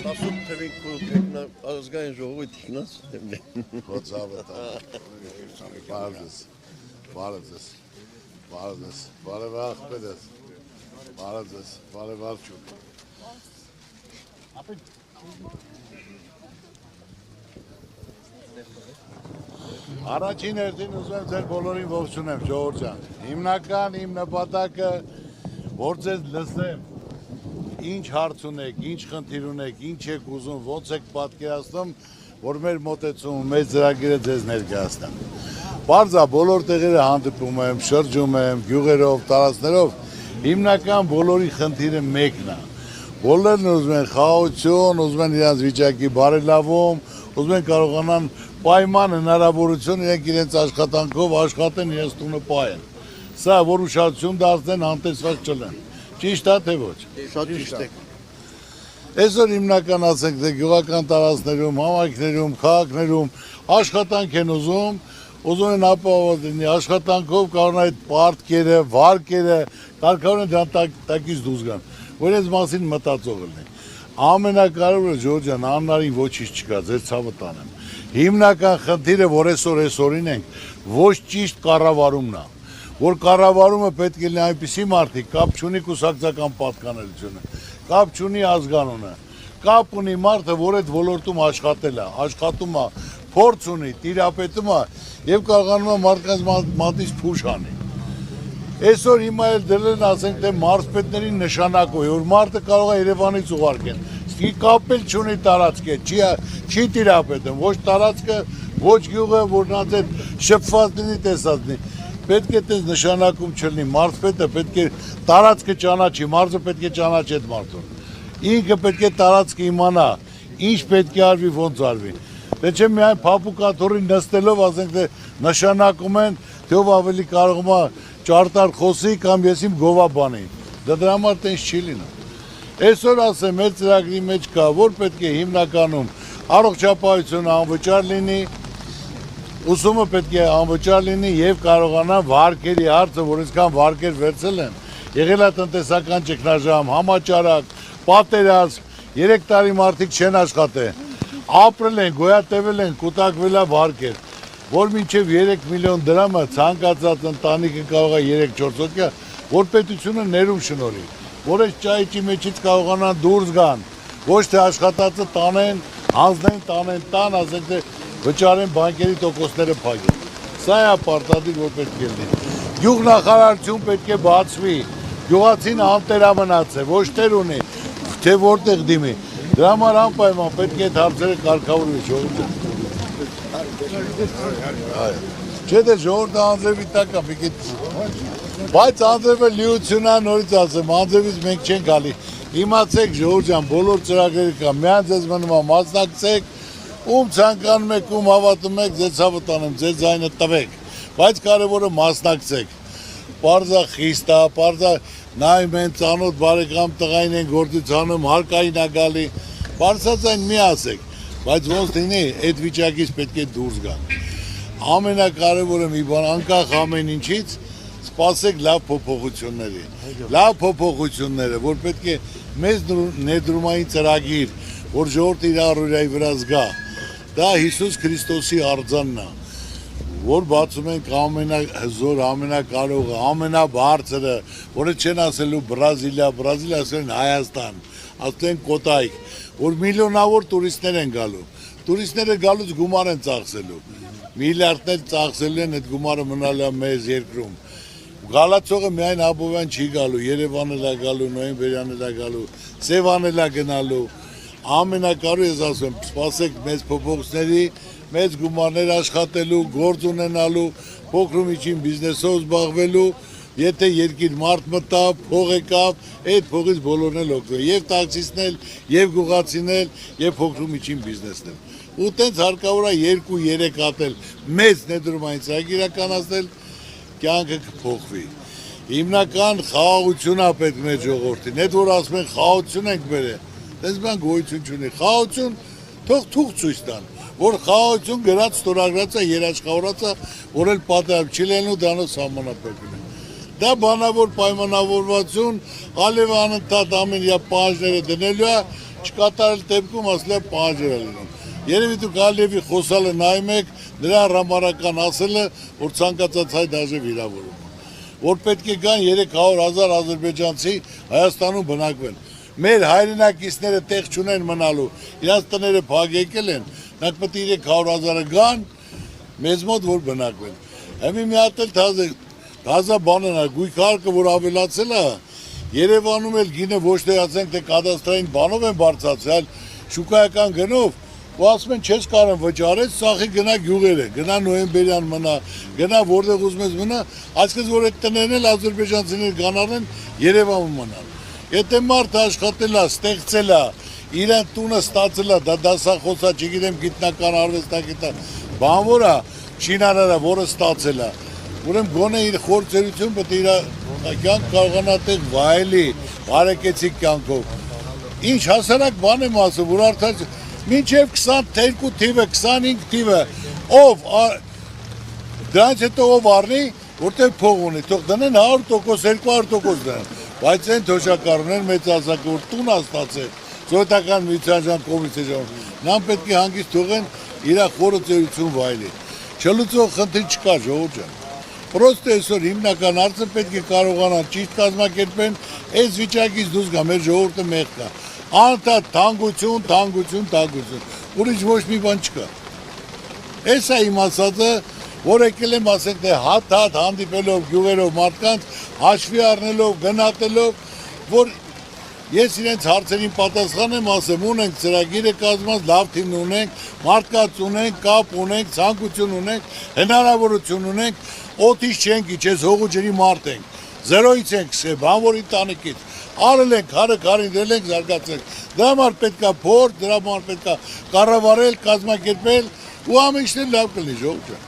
Ասում թվին քույրիկն ազգային ժողովի տիկնաց Խոցավը բարեզ բարև աղբերես բարև արջուկ Առաջին հերթին ուզում եմ ձեր բոլորին ողջունեմ ժողովուրդ ջան հիմնական իմ նպատակը որ ձեզ լսեմ ինչ հարց ունեք, ինչ խնդիր ունեք, ինչ եք ուզում, ոնց եք պատկերացնում, որ մեր մոտեցումը, մեր ծրագիրը ձեզ ներկայացնեմ։ Պարզա բոլոր տեղերը հանդիպում եմ, շրջում եմ, գյուղերով, տարածքներով, հիմնական բոլորի խնդիրը մեկն է։ Բոլորն ուզում են խաղաղություն, ուզում են իրենց վիճակի բարելավում, ուզում են կարողանան պայման հնարավորություն իրենց աշխատանքով աշխատեն, իրենց տունը պահեն։ Սա որ ուշադրություն դարձնեն, անտեսված չլեն։ Ճիշտ է թե ոչ։ Շատ ճիշտ է։ Այսօր հիմնական ասենք թե գյուղական տարածքներում, համայնքներում, քաղաքներում աշխատանք են ուզում են ապահոված լինի, աշխատանքով կարող են այդ պարտքերը, վարկերը, կարող են դրան տակից դուրս գան, որ այս մասին մտածող լինի։ Ամենակարևորը Ժորժ ջան, անհնարին ոչինչ չկա, ձեր ցավը տանեմ։ Հիմնական խնդիրը, որ այսօրին ենք, ոչ ճիշտ կառավարումն է, որ կառավարումը պետք է լինի այնպիսի մարդիկ, կապ չունի կուսակցական պատկանելությունը, կապ չունի ազգանունը, կապ ունի մարդը, որ այդ ոլորտում աշխատել է, աշխատում է, փորձ ունի, տիրապետում է եւ կարողանում է մարդկանց մատից փուշ անի։ Այսօր հիմա էլ դրել են ասենք թե մարզպետների նշանակով, որ մարդը կարող է Երևանից ուղարկեն։ Ստի կապել չունի տարածքը, չի տիրապետում, ոչ տարածքը, ոչ գյուղը, որ նա այդ շփված լինի, տեսած լինի։ Պետք է դες նշանակում չլինի, մարզպետը պետք է տարածքը ճանաչի, մարզը պետք է ճանաչի այդ մարդուն։ Ինքը պետք է տարածքը իմանա, ինչ պետք է արվի, ոնց արվի։ Դե չէ միայն փափուկաթոռին նստելով ասենք թե նշանակում են, թե ով ավելի կարող է ճարտար խոսի կամ ես իմ գովաբանի։ Դրա համար տենց չի լինում։ Այսօր ասեմ, այդ ծրագրի մեջ կա, որ պետք է հիմնականում առողջապահությունը անվճար լինի, ուսումը պետք է անվճար լինի եւ կարողանան վարկերի հարցը, որ այսքան վարկեր վերցել են, եղել է տնտեսական ճգնաժամ, համաճարակ, պատերազմ, 3 տարի մարդիկ չեն աշխատել, ապրել են, գոյատևել են, կուտակվել է վարկեր, որ մինչև 3 միլիոն դրամը ցանկացած ընտանիքը կարող է 3-4 հոգի, որ պետությունը ներում շնորհի, որ այս ճայիճի մեջից կարողանան դուրս գան, ոչ թե աշխատածը տանեն, հանձնեն, տան, ասենք թե վճարեն բանկերի տոկոսները փակեն։ Սա է պարտադիր, որ պետք է լինի։ Գյուղնախարարություն պետք է բացվի, գյուղացին անտերամնաց է, ոչ տեր ունի, թե որտեղ դիմի։ Դրա համար անպայման պետք է այդ հարցերը կարգավորվի ժողովուրդը։ Չէ դե ժողովուրդը Անդրեևի տակ է, մի քիչ։ Բայց Անդրեևը լիությունա նորից ասեմ, Անդրեևից մենք չենք գալի։ Իմացեք ժողովուրդ ջան, բոլոր ծրագրերը կա, միայն ձեզ մնում է մասնակցեք, ում ցանկանում եք, ում հավատում եք, ձեզ ցավը տանեմ, ձեզ ձայնը տվեք, բայց կարևորը մասնակցեք։ Պարզա խիստ է, պարզա նայում են ծանոթ բարեկամ տղային են գործությանում, հարկային է գալի, բարձրացան մի ասեք, բայց ոնց լինի, այդ վիճակից պետք է դուրս գան։ Ամենակարևորը մի բան, անկախ ամեն ինչից, սպասեք լավ փոփոխությունները, որ պետք է մեծ ներդրումային ծրագիր, որ ժողովուրդը իր առօրյայի վրա զգա, դա Հիսուս Քրիստոսի արձանն է, որ բացում ենք ամենահզոր, ամենակարողը, ամենաբարձրը, որը չեն ասելու Բրազիլիա, ասել են Հայաստան, ասել են Կոտայք, որ միլիոնավոր տուրիստներ են գալու, տուրիստները գալուց գումար են ծախսելու, միլիարդներ ծախսելու են, այդ գումարը մնալու է մեզ երկրում, գալացողը միայն Աբովյան չի գալու, Երևան էլ է գալու, Նոյեմբերյան էլ է գալու, Սևան էլ է գնալու, ամենակարևորը ես ասում եմ, սպասեք մեծ փոփոխությունների, մեծ գումարներ աշխատելու, գործ ունենալու, փոքր ու միջին բիզնեսով զբաղվելու, եթե երկիր մարդ մտավ, փող եկավ, այդ փողից բոլորն էլ օգտվել, եւ տաքսիստն էլ, եւ գյուղացին էլ, եւ փոքր ու միջին բիզնեսն էլ։ Ու տենց հարկավոր է 2-3 հատել մեծ ներդրումային ծրագիր իրականացնել, կյանքը կփոխվի։ Հիմնական խաղաղություն է պետք մեր ժողովրդին, այդ որ ասում են խաղաղություն ենք բերել, դες բան գոյություն չունի, խաղաղություն թող թուղթ ցույց տան, որ խաղաղություն գրած ստորագրած է, երաշխավորած է, որ էլ պատերազմ չի լինելու, դրանով սահմանափակվում է։ Դա բանավոր պայմանավորվածություն, ալև անընդհատ ամեն իր պահանջները դնելու է, չկատարել դեպքում ասել պահանջել է լինում։ Երևի դուք Ալիևի խոսալը նայում եք, նրա հրամանական ասելը, որ ցանկացած հայ դաժե վիրավորում, որ պետք է գան 300,000 ադրբեջանցի Հայաստանում բնակվել։ Մեր հայրենակիցները տեղ չունեն մնալու, իրանց տները փակ են, նրանք պետք է 300,000-ը գան մեզ մոտ որ բնակվեն։ Հիմա մի հատ էլ թազա բանն է, գույքարկը որ ավելացել է, Երևանում էլ գինը ոչ թե ասենք թե կադաստրային բանով են բարձրացել, շուկայական գնով, ու ասում են չես կարող վճարել, սախի գնա գյուղերը, գնա նոյեմբերյան մնա, գնա որտեղ ուզում ես մնա, այսպես որ այդ տներն էլ ադրբեջանցիներ կանարեն Երևանում մնան։ Եթե մարդը աշխատել է, ստեղծել է, իրեն տունը ստացել է, դա դասախոսա, չգիտեմ, գիտնական արվեստագետան, բան որ է, շինարարը, որը ստացել է, ուրեմն գոնե իր խորձերություն պետք է իր կյանք կարողանա տեղ վայելի, բարեկեցիկ կյանքով։ Ինչ հասարակ բան եմ ասում, որ արդեն մինչև 22 թիվը, 25 թիվը, ով դրանց հետո ով առնի, որտեղ փող ունի, թող դնեն 100%, 200% դնեն, բայց այն թոշակառուներ մեծ ասակ, որ տուն աստացել, սովետական միության կոմիսիան, նրան պետք է հանգիստ թողեն իր խորձերություն վայելի։ Չլուծող խնդիր չկա, ժողովուրդ ջան։ Պրոստը այսօր հիմնական հարցը պետք է կարողանան ճիշտ կազմակերպեն, այս վիճակից դուրս գա, մեր ժողովուրդը մեղք կա։ Անդադ թանկություն, ուրիշ ոչ մի բան չկա։ Այս է իմ ասածը, որ եկել եմ ասենք թե հատ հանդիպելով գյուղերով մարդկանց, հաշվի առնելով, գնահատելով, որ ես իրենց հարցերին պատասխան եմ ասեմ, ունենք ծրագիրը կազմած, լավ թիմ ունենք, մարդկաց ունենք, կապ ունենք, ցանկություն ունենք, հնարավորություն ունենք, օդից չենք իջես, հողու ջրի մարդ ենք, զերոյից ենք սկսել, բանվորի տանիքից, արել ենք, հարին դրել ենք, զարգացել, դրա համար պետք է փորձ, դրա համար պետք է կառավարել, կազմակերպել ու ամենքն լավ կլինի, ժողովուրդ ջան։